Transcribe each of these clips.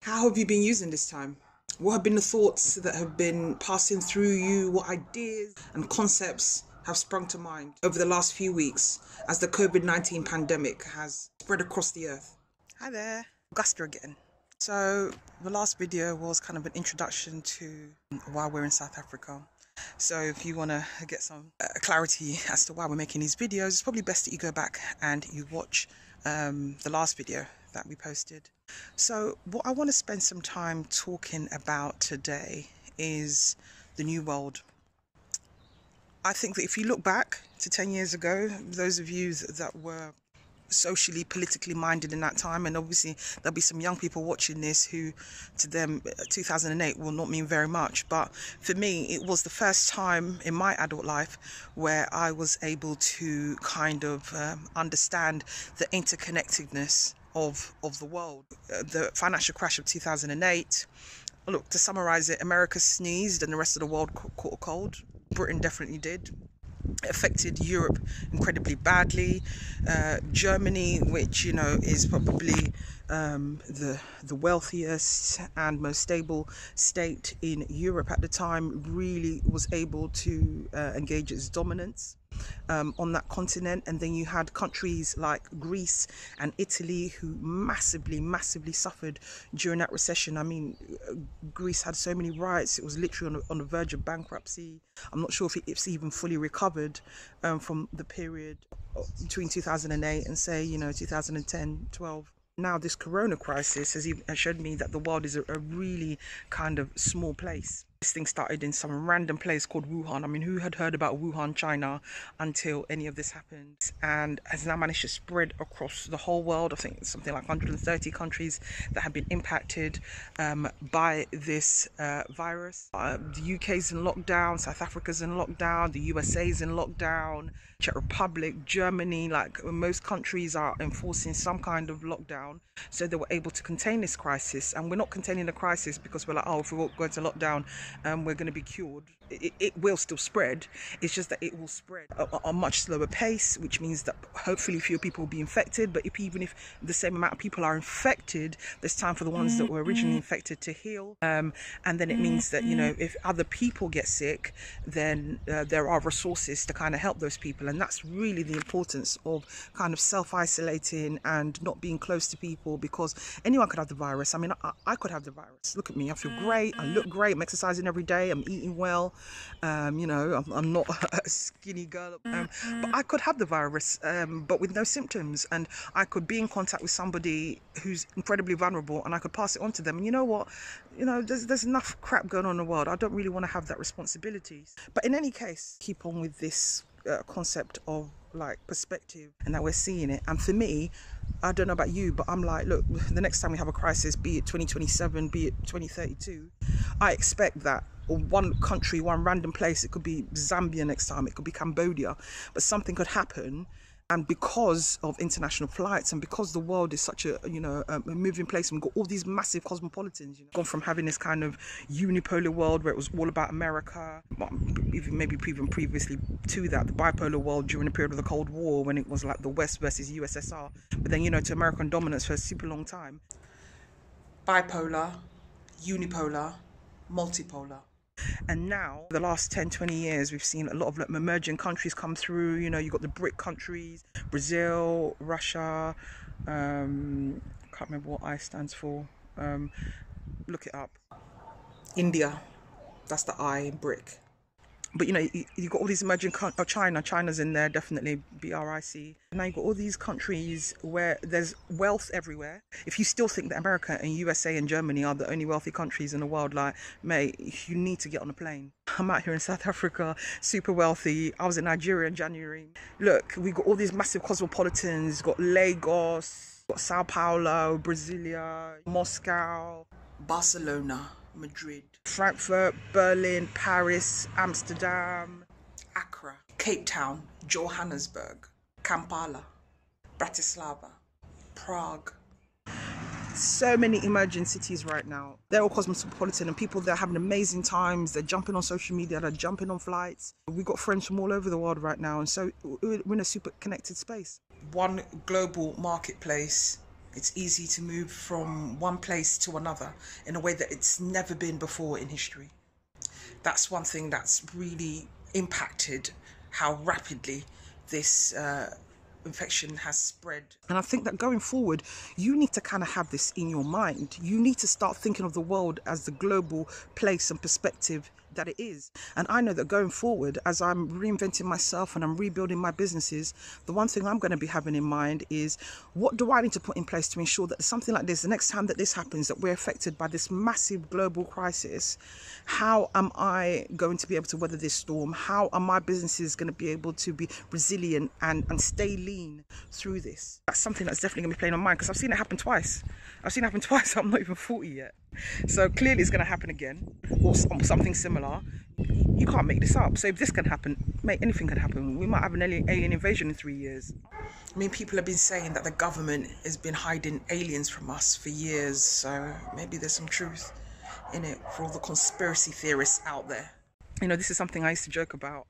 How have you been using this time? What have been the thoughts that have been passing through you? What ideas and concepts have sprung to mind over the last few weeks as the COVID-19 pandemic has spread across the earth? Hi there, Augusta again. So the last video was kind of an introduction to why we're in South Africa. So if you want to get some clarity as to why we're making these videos, it's probably best that you go back and you watch the last video that we posted. So what I want to spend some time talking about today is the new world. I think that if you look back to 10 years ago, those of you that were socially, politically minded in that time, and obviously there'll be some young people watching this who to them 2008 will not mean very much, but for me it was the first time in my adult life where I was able to kind of understand the interconnectedness of the world. The financial crash of 2008, look, to summarize it, America sneezed and the rest of the world caught a cold. Britain definitely did. It affected Europe incredibly badly. Germany, which is probably the wealthiest and most stable state in Europe at the time, really was able to engage its dominance on that continent. And then you had countries like Greece and Italy who massively suffered during that recession. I mean, Greece had so many riots, it was literally on the verge of bankruptcy. I'm not sure if it's even fully recovered from the period between 2008 and say 2010, 12. Now this corona crisis has showed me that the world is a really kind of small place. This thing started in some random place called Wuhan. I mean, who had heard about Wuhan, China, until any of this happened? And has now managed to spread across the whole world. I think it's something like 130 countries that have been impacted by this virus. The UK's in lockdown, South Africa's in lockdown, the USA's in lockdown, Czech Republic, Germany, like most countries are enforcing some kind of lockdown. So they were able to contain this crisis. And we're not containing the crisis because we're like, oh, if we go into lockdown, we're going to be cured. It will still spread. It's just that it will spread at a much slower pace, which means that hopefully fewer people will be infected. But even if the same amount of people are infected, there's time for the ones that were originally infected to heal. And then it means that, if other people get sick, then there are resources to kind of help those people. And that's really the importance of kind of self-isolating and not being close to people, because anyone could have the virus. I mean, I could have the virus. Look at me. I feel great. I look great. I'm exercising every day. I'm eating well. I'm not a skinny girl, but I could have the virus, but with no symptoms, and I could be in contact with somebody who's incredibly vulnerable, and I could pass it on to them. And you know what? There's enough crap going on in the world. I don't really want to have that responsibility. But in any case, keep on with this concept of like perspective and that we're seeing it. And for me, I don't know about you, but I'm like, look, the next time we have a crisis, be it 2027, be it 2032, I expect that one country, one random place, it could be Zambia next time, it could be Cambodia, but something could happen. And because of international flights and because the world is such a moving place, and we've got all these massive cosmopolitans, gone from having this kind of unipolar world where it was all about America, maybe even previously to that, the bipolar world during the period of the Cold War, when it was like the West versus USSR, but then to American dominance for a super long time. Bipolar, unipolar, multipolar. And now, the last 10-20 years, we've seen a lot of emerging countries come through. You've got the BRIC countries, Brazil, Russia, can't remember what I stands for, look it up. India, that's the I in BRIC. But you've got all these emerging countries. China's in there, definitely, BRIC. Now you've got all these countries where there's wealth everywhere. If you still think that America and USA and Germany are the only wealthy countries in the world, like, mate, you need to get on a plane. I'm out here in South Africa, super wealthy. I was in Nigeria in January. Look, we've got all these massive cosmopolitans. We've got Lagos, we've got Sao Paulo, Brasilia, Moscow, Barcelona, Madrid, Frankfurt, Berlin, Paris, Amsterdam, Accra, Cape Town, Johannesburg, Kampala, Bratislava, Prague. So many emerging cities right now. They're all cosmopolitan, and people, they're having amazing times. They're jumping on social media, they're jumping on flights. We've got friends from all over the world right now, and so we're in a super connected space. One global marketplace It's easy to move from one place to another in a way that it's never been before in history. That's one thing that's really impacted how rapidly this infection has spread. And I think that going forward, you need to kind of have this in your mind. You need to start thinking of the world as the global place and perspective that it is. And I know that going forward, as I'm reinventing myself and I'm rebuilding my businesses, the one thing I'm going to be having in mind is, what do I need to put in place to ensure that something like this, the next time that this happens, that we're affected by this massive global crisis, how am I going to be able to weather this storm? How are my businesses going to be able to be resilient and stay lean through this? That's something that's definitely going to be playing on mine, because I've seen it happen twice. I'm not even 40 yet. So clearly it's going to happen again, or something similar. You can't make this up. So if this can happen, mate, anything can happen. We might have an alien invasion in 3 years. I mean, people have been saying that the government has been hiding aliens from us for years. So maybe there's some truth in it for all the conspiracy theorists out there. You know, this is something I used to joke about.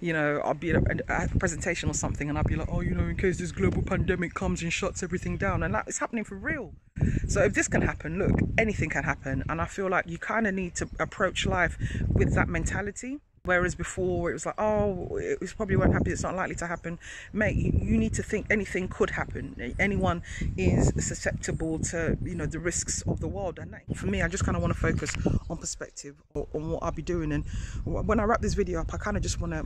You know, I'll be at a presentation or something and I'll be like, oh, you know, in case this global pandemic comes and shuts everything down. And it's happening for real. So if this can happen, look, anything can happen. And I feel like you kind of need to approach life with that mentality. Whereas before it was like, oh, it probably won't happen, it's not likely to happen. Mate, you need to think anything could happen. Anyone is susceptible to, you know, the risks of the world. And for me, I just kind of want to focus on perspective, on what I'll be doing. And when I wrap this video up, I kind of just want to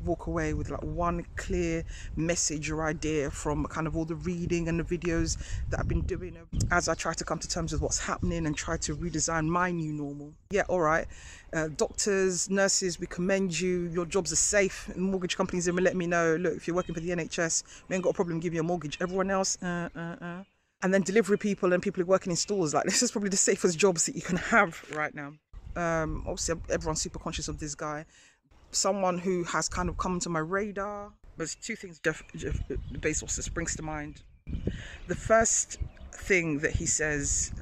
walk away with like one clear message or idea from kind of all the reading and the videos that I've been doing as I try to come to terms with what's happening and try to redesign my new normal. Yeah, all right. Doctors, nurses, we commend you. Your jobs are safe. Mortgage companies are letting me know, look, if you're working for the NHS, we ain't got a problem giving you a mortgage. Everyone else, And then delivery people and people who are working in stores, like, this is probably the safest jobs that you can have right now. Obviously, everyone's super conscious of this guy. Someone who has kind of come to my radar. There's two things Jeff Bezos that springs to mind. The first thing that he says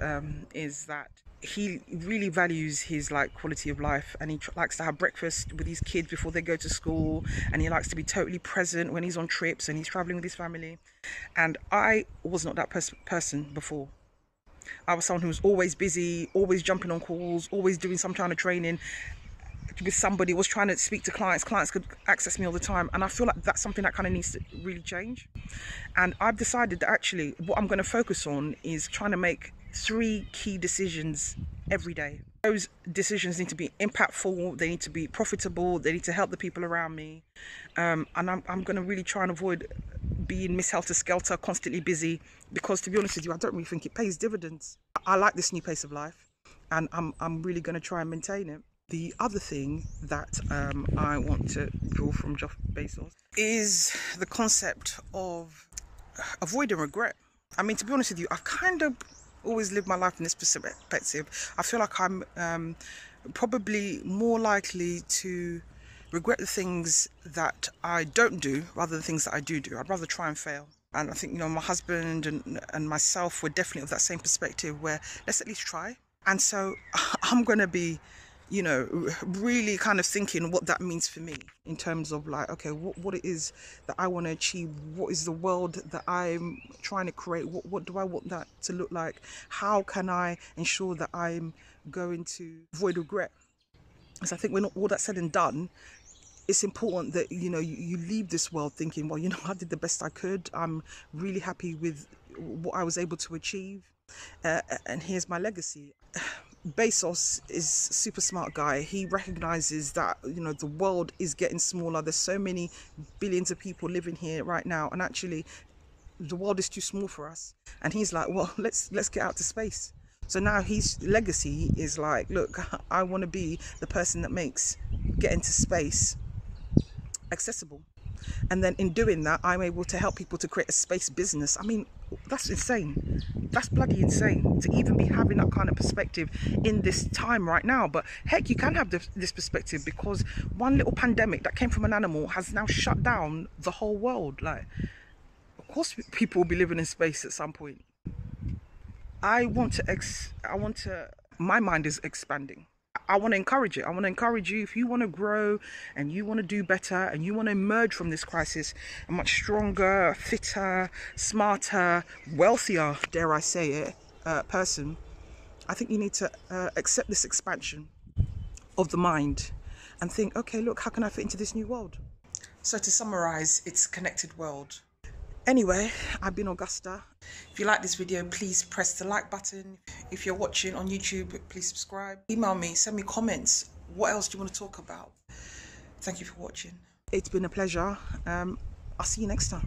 is that he really values his like quality of life, and he likes to have breakfast with his kids before they go to school, and he likes to be totally present when he's on trips and he's traveling with his family. And I was not that person before. I was someone who was always busy, always jumping on calls, always doing some kind of training with somebody, was trying to speak to clients could access me all the time. And I feel like that's something that kind of needs to really change. And I've decided that actually what I'm going to focus on is trying to make 3 key decisions every day. Those decisions need to be impactful, they need to be profitable, they need to help the people around me, and I'm going to really try and avoid being Miss Helter Skelter, constantly busy, because to be honest with you, I don't really think it pays dividends. I like this new pace of life, and I'm really going to try and maintain it. The other thing that I want to draw from Jeff Bezos is the concept of avoiding regret. I mean, to be honest with you, I've kind of always lived my life in this perspective. I feel like I'm probably more likely to regret the things that I don't do rather than things that I do. I'd rather try and fail. And I think, you know, my husband and myself were definitely of that same perspective, where let's at least try. And so I'm going to be, you know, really kind of thinking what that means for me in terms of like, okay, what it is that I want to achieve, what is the world that I'm trying to create, what do I want that to look like, how can I ensure that I'm going to avoid regret. Because I think when all that's said and done, it's important that, you know, you leave this world thinking, well, you know, I did the best I could, I'm really happy with what I was able to achieve, and here's my legacy. Bezos is a super smart guy. He recognizes that, you know, the world is getting smaller. There's so many billions of people living here right now, and actually the world is too small for us. And he's like, well, let's get out to space. So now his legacy is like, look, I want to be the person that makes getting to space accessible. And then in doing that, I'm able to help people to create a space business. I mean, that's insane. That's bloody insane to even be having that kind of perspective in this time right now. But heck, you can have this perspective, because one little pandemic that came from an animal has now shut down the whole world. Like, of course people will be living in space at some point. My mind is expanding. I want to encourage it. I want to encourage you, if you want to grow and you want to do better and you want to emerge from this crisis a much stronger, fitter, smarter, wealthier, dare I say it, person, I think you need to accept this expansion of the mind and think, okay, look, how can I fit into this new world? So to summarize, it's a connected world. Anyway, I've been Augusta. If you like this video, please press the like button. If you're watching on YouTube, please subscribe. Email me, send me comments. What else do you want to talk about? Thank you for watching. It's been a pleasure. I'll see you next time.